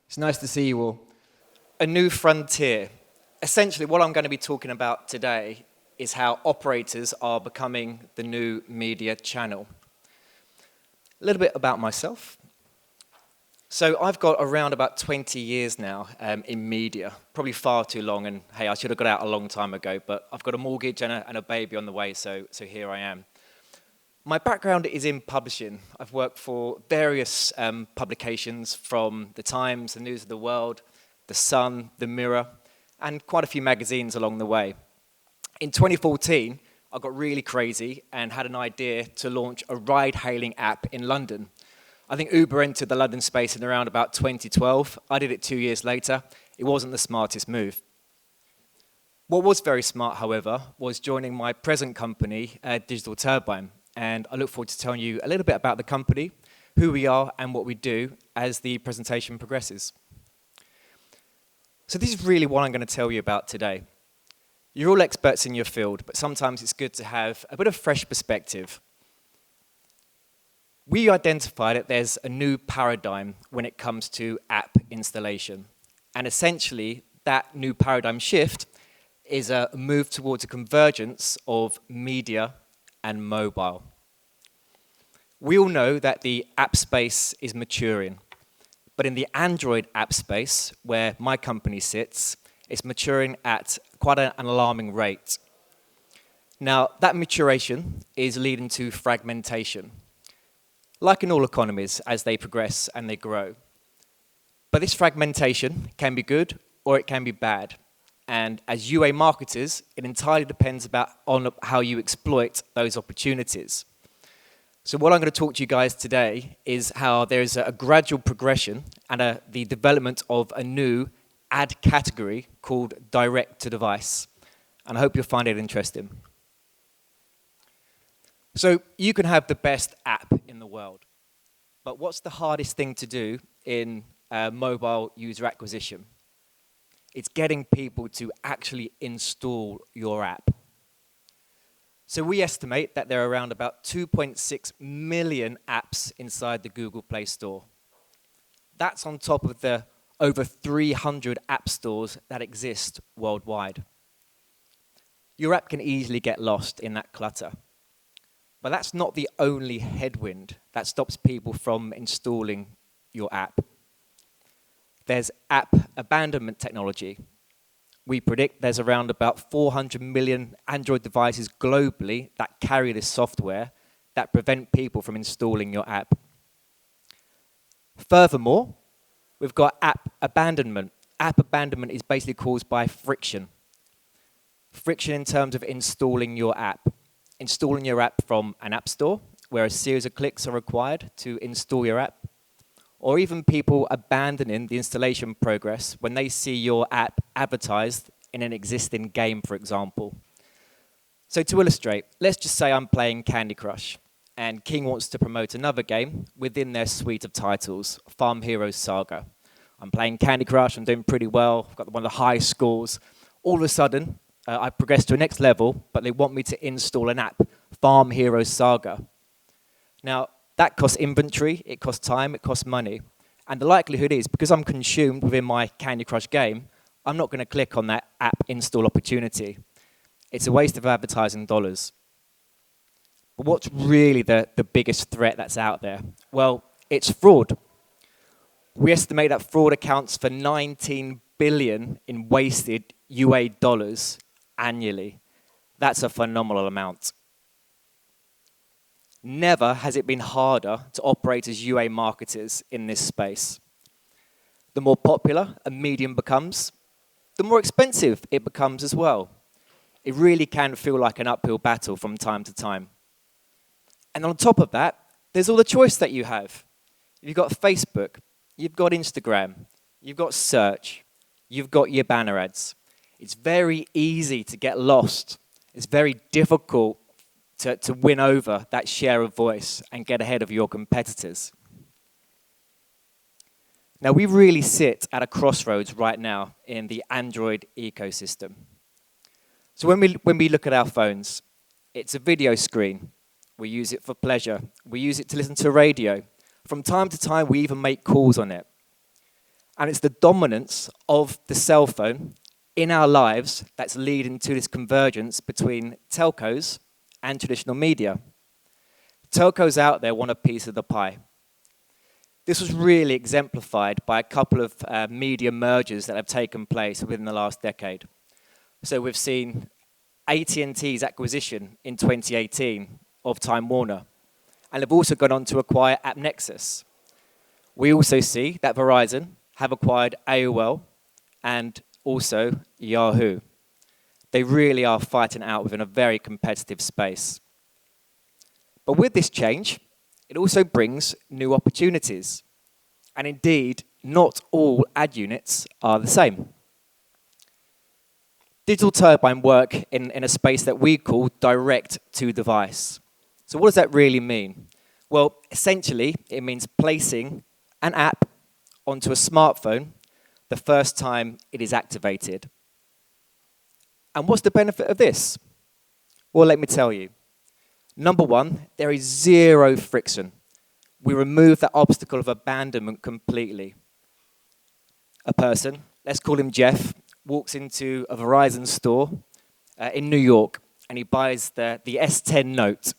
It's nice to see you all. A new frontier. Essentially, what I'm going to be talking about today is how operators are becoming the new media channel. A little bit about myself. So I've got around about 20 years now in media, probably far too long, and hey, I should have got out a long time ago, but I've got a mortgage and a baby on the way, so here I am. My background is in publishing. I've worked for various publications from The Times, The News of the World, The Sun, The Mirror, and quite a few magazines along the way. In 2014, I got really crazy and had an idea to launch a ride-hailing app in London. I think Uber entered the London space in around about 2012. I did it 2 years later. It wasn't the smartest move. What was very smart, however, was joining my present company, Digital Turbine. And I look forward to telling you a little bit about the company, who we are, and what we do as the presentation progresses. So this is really what I'm going to tell you about today. You're all experts in your field, but sometimes it's good to have a bit of fresh perspective. We identified that there's a new paradigm when it comes to app installation. And essentially, that new paradigm shift is a move towards a convergence of media and mobile. We all know that the app space is maturing, but in the Android app space, where my company sits, it's maturing at quite an alarming rate. Now, that maturation is leading to fragmentation, like in all economies as they progress and they grow. But this fragmentation can be good or it can be bad. And as UA marketers, it entirely depends on how you exploit those opportunities. So what I'm going to talk to you guys today is how there's a gradual progression and the development of a new ad category called direct-to-device. And I hope you'll find it interesting. So you can have the best app in the world, but what's the hardest thing to do in mobile user acquisition? It's getting people to actually install your app. So we estimate that there are around about 2.6 million apps inside the Google Play Store. That's on top of the over 300 app stores that exist worldwide. Your app can easily get lost in that clutter. But that's not the only headwind that stops people from installing your app. There's app abandonment technology. We predict there's around about 400 million Android devices globally that carry this software that prevent people from installing your app. Furthermore, we've got app abandonment. App abandonment is basically caused by friction. Friction in terms of installing your app. Installing your app from an app store, where a series of clicks are required to install your app, or even people abandoning the installation progress when they see your app advertised in an existing game, for example. So to illustrate, let's just say I'm playing Candy Crush, and King wants to promote another game within their suite of titles, Farm Heroes Saga. I'm playing Candy Crush, I'm doing pretty well, I've got one of the highest scores. All of a sudden, I progress to a next level, but they want me to install an app, Farm Heroes Saga. Now, that costs inventory, it costs time, it costs money. And the likelihood is, because I'm consumed within my Candy Crush game, I'm not going to click on that app install opportunity. It's a waste of advertising dollars. But what's really the biggest threat that's out there? Well, it's fraud. We estimate that fraud accounts for 19 billion in wasted UA dollars annually. That's a phenomenal amount. Never has it been harder to operate as UA marketers in this space. The more popular a medium becomes, the more expensive it becomes as well. It really can feel like an uphill battle from time to time. And on top of that, there's all the choice that you have. You've got Facebook, you've got Instagram, you've got search, you've got your banner ads. It's very easy to get lost. It's very difficult to win over that share of voice and get ahead of your competitors. Now, we really sit at a crossroads right now in the Android ecosystem. So when we look at our phones, it's a video screen. We use it for pleasure. We use it to listen to radio. From time to time, we even make calls on it. And it's the dominance of the cell phone in our lives that's leading to this convergence between telcos and traditional media. Telcos out there want a piece of the pie. This was really exemplified by a couple of media mergers that have taken place within the last decade. So we've seen AT&T's acquisition in 2018 of Time Warner, and they've also gone on to acquire AppNexus. We also see that Verizon have acquired AOL and also Yahoo. They really are fighting out within a very competitive space. But with this change, it also brings new opportunities. And indeed, not all ad units are the same. Digital Turbine work in a space that we call direct-to-device. So what does that really mean? Well, essentially, it means placing an app onto a smartphone the first time it is activated. And what's the benefit of this? Well, let me tell you. Number one, there is zero friction. We remove that obstacle of abandonment completely. A person, let's call him Jeff, walks into a Verizon store in New York and he buys the S10 Note.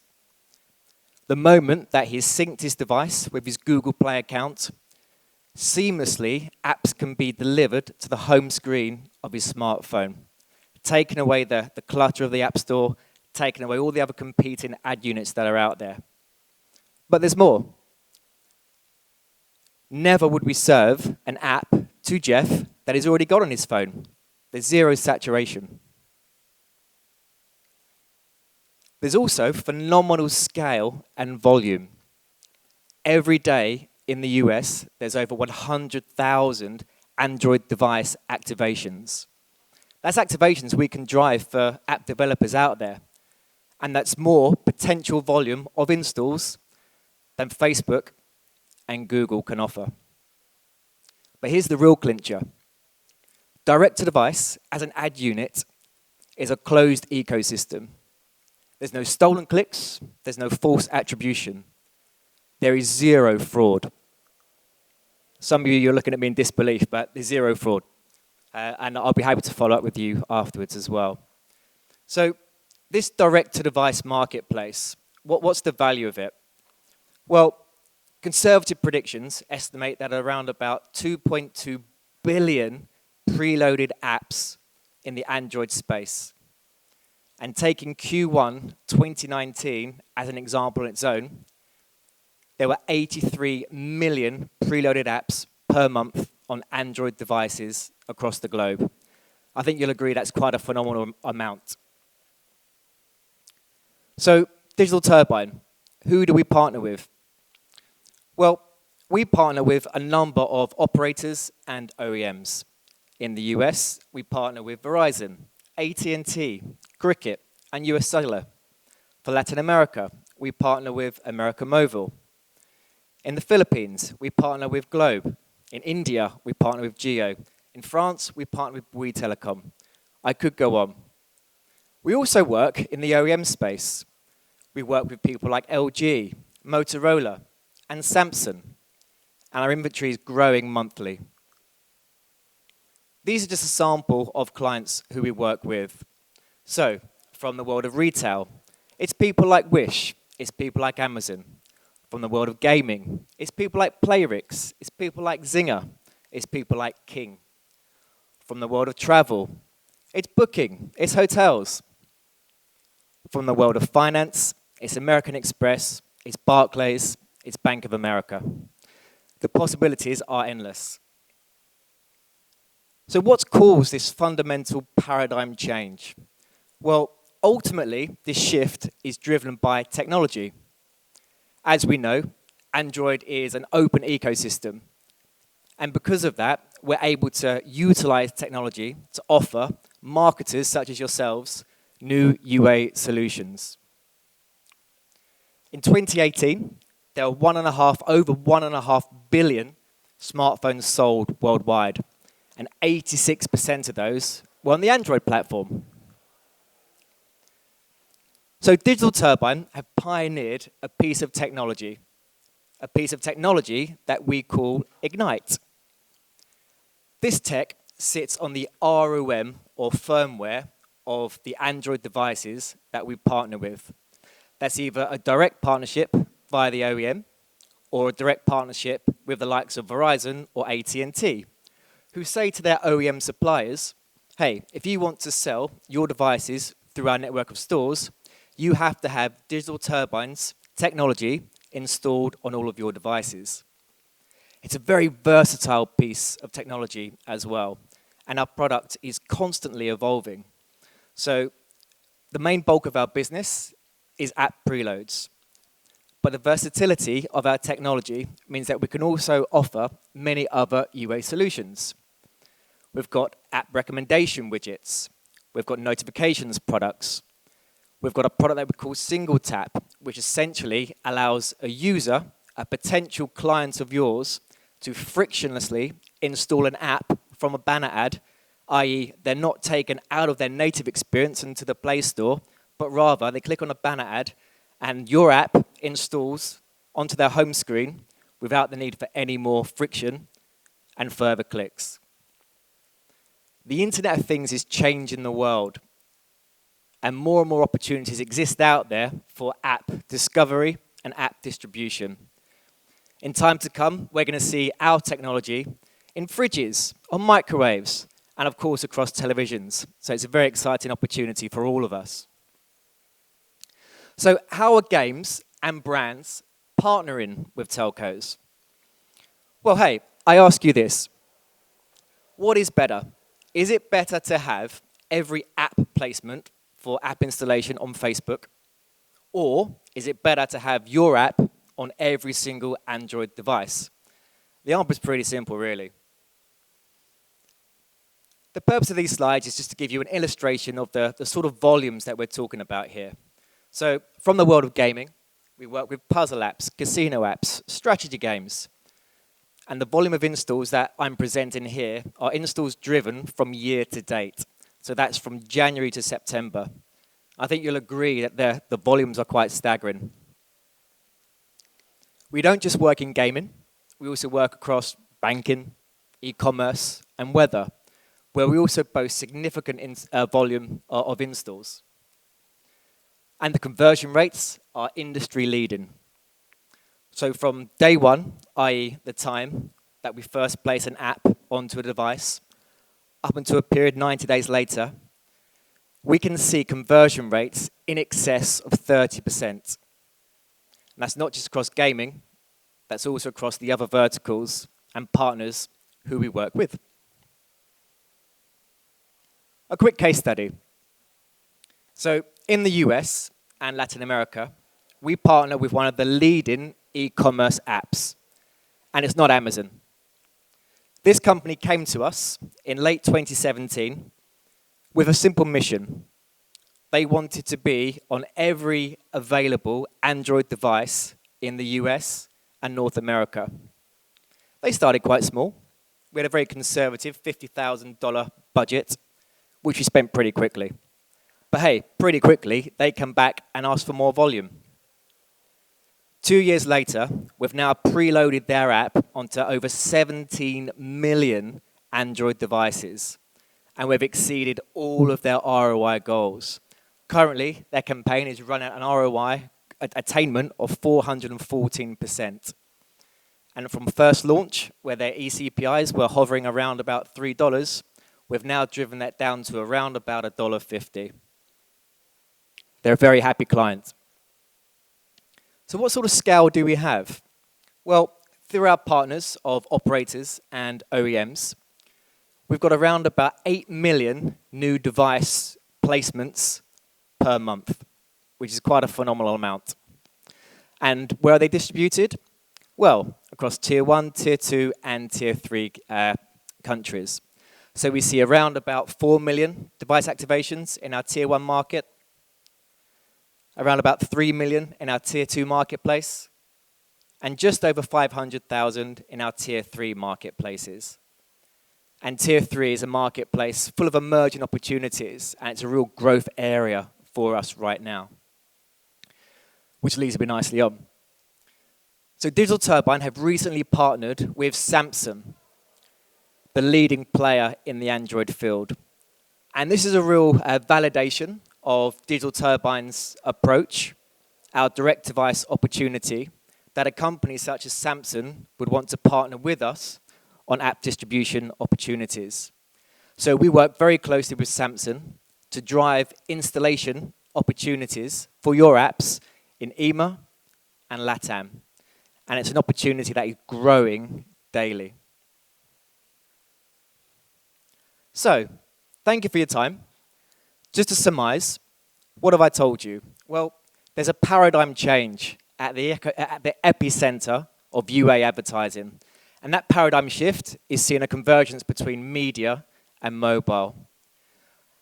The moment that he's synced his device with his Google Play account, seamlessly, apps can be delivered to the home screen of his smartphone, taking away the clutter of the App Store, taking away all the other competing ad units that are out there. But there's more. Never would we serve an app to Jeff that he's already got on his phone. There's zero saturation. There's also phenomenal scale and volume. Every day in the US, there's over 100,000 Android device activations. That's activations we can drive for app developers out there. And that's more potential volume of installs than Facebook and Google can offer. But here's the real clincher. Direct-to-device, as an ad unit, is a closed ecosystem. There's no stolen clicks, there's no false attribution. There is zero fraud. Some of you are looking at me in disbelief, but there's zero fraud. And I'll be happy to follow up with you afterwards as well. So this direct-to-device marketplace, what's the value of it? Well, conservative predictions estimate that around about 2.2 billion preloaded apps in the Android space. And taking Q1 2019 as an example on its own, there were 83 million preloaded apps per month on Android devices across the globe. I think you'll agree that's quite a phenomenal amount. So, Digital Turbine, who do we partner with? Well, we partner with a number of operators and OEMs. In the US, we partner with Verizon, AT&T, Cricket, and US Cellular. For Latin America, we partner with America Mobile. In the Philippines, we partner with Globe. In India, we partner with Geo. In France, we partner with Bouygues Telecom. I could go on. We also work in the OEM space. We work with people like LG, Motorola, and Samsung. And our inventory is growing monthly. These are just a sample of clients who we work with. So, from the world of retail, it's people like Wish, it's people like Amazon. From the world of gaming, it's people like Playrix, it's people like Zynga, it's people like King. From the world of travel, it's Booking, it's hotels. From the world of finance, it's American Express, it's Barclays, it's Bank of America. The possibilities are endless. So what's caused this fundamental paradigm change? Well, ultimately, this shift is driven by technology. As we know, Android is an open ecosystem. And because of that, we're able to utilize technology to offer marketers such as yourselves new UA solutions. In 2018, there were over 1.5 billion smartphones sold worldwide, and 86% of those were on the Android platform. So Digital Turbine have pioneered a piece of technology that we call Ignite. This tech sits on the ROM or firmware of the Android devices that we partner with. That's either a direct partnership via the OEM or a direct partnership with the likes of Verizon or AT&T, who say to their OEM suppliers, hey, if you want to sell your devices through our network of stores, you have to have Digital Turbine's technology installed on all of your devices. It's a very versatile piece of technology as well, and our product is constantly evolving. So the main bulk of our business is app preloads. But the versatility of our technology means that we can also offer many other UA solutions. We've got app recommendation widgets. We've got notifications products. We've got a product that we call Single Tap, which essentially allows a user, a potential client of yours, to frictionlessly install an app from a banner ad, i.e. they're not taken out of their native experience into the Play Store, but rather they click on a banner ad and your app installs onto their home screen without the need for any more friction and further clicks. The Internet of Things is changing the world, and more opportunities exist out there for app discovery and app distribution. In time to come, we're going to see our technology in fridges, on microwaves, and of course across televisions. So it's a very exciting opportunity for all of us. So how are games and brands partnering with telcos? Well, hey, I ask you this. What is better? Is it better to have every app placement for app installation on Facebook? Or is it better to have your app on every single Android device? The answer is pretty simple, really. The purpose of these slides is just to give you an illustration of the sort of volumes that we're talking about here. So from the world of gaming, we work with puzzle apps, casino apps, strategy games. And the volume of installs that I'm presenting here are installs driven from year to date. So that's from January to September. I think you'll agree that the volumes are quite staggering. We don't just work in gaming. We also work across banking, e-commerce, and weather, where we also boast significant volume of installs. And the conversion rates are industry leading. So from day one, i.e. the time that we first place an app onto a device, up until a period 90 days later, we can see conversion rates in excess of 30%. And that's not just across gaming, that's also across the other verticals and partners who we work with. A quick case study. So in the US and Latin America, we partner with one of the leading e-commerce apps, and it's not Amazon. This company came to us in late 2017 with a simple mission. They wanted to be on every available Android device in the US and North America. They started quite small. We had a very conservative $50,000 budget, which we spent pretty quickly. But hey, pretty quickly, they come back and ask for more volume. 2 years later, we've now preloaded their app onto over 17 million Android devices, and we've exceeded all of their ROI goals. Currently, their campaign is running at an ROI attainment of 414%. And from first launch, where their eCPIs were hovering around about $3, we've now driven that down to around about $1.50. They're a very happy client. So what sort of scale do we have? Well, through our partners of operators and OEMs, we've got around about 8 million new device placements per month, which is quite a phenomenal amount. And where are they distributed? Well, across Tier 1, Tier 2, and Tier 3 countries. So we see around about 4 million device activations in our Tier 1 market, around about 3 million in our Tier 2 marketplace, and just over 500,000 in our Tier 3 marketplaces. And Tier 3 is a marketplace full of emerging opportunities, and it's a real growth area for us right now, which leads me nicely on. So Digital Turbine have recently partnered with Samsung. the leading player in the Android field. And this is a real validation of Digital Turbine's approach, our direct device opportunity, that a company such as Samsung would want to partner with us on app distribution opportunities. So we work very closely with Samsung to drive installation opportunities for your apps in EMEA and LATAM. And it's an opportunity that is growing daily. So, thank you for your time. Just to surmise, what have I told you? Well, there's a paradigm change at the epicenter of UA advertising. And that paradigm shift is seeing a convergence between media and mobile.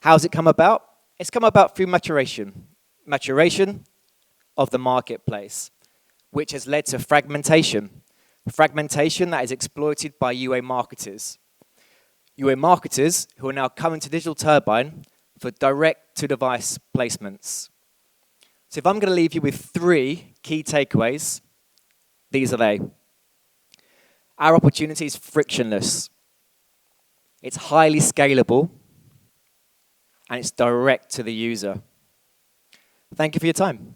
How's it come about? It's come about through maturation. Maturation of the marketplace, which has led to fragmentation. Fragmentation that is exploited by UA marketers. UA marketers who are now coming to Digital Turbine for direct-to-device placements. So if I'm going to leave you with 3 key takeaways, these are they. Our opportunity is frictionless. It's highly scalable, and it's direct to the user. Thank you for your time.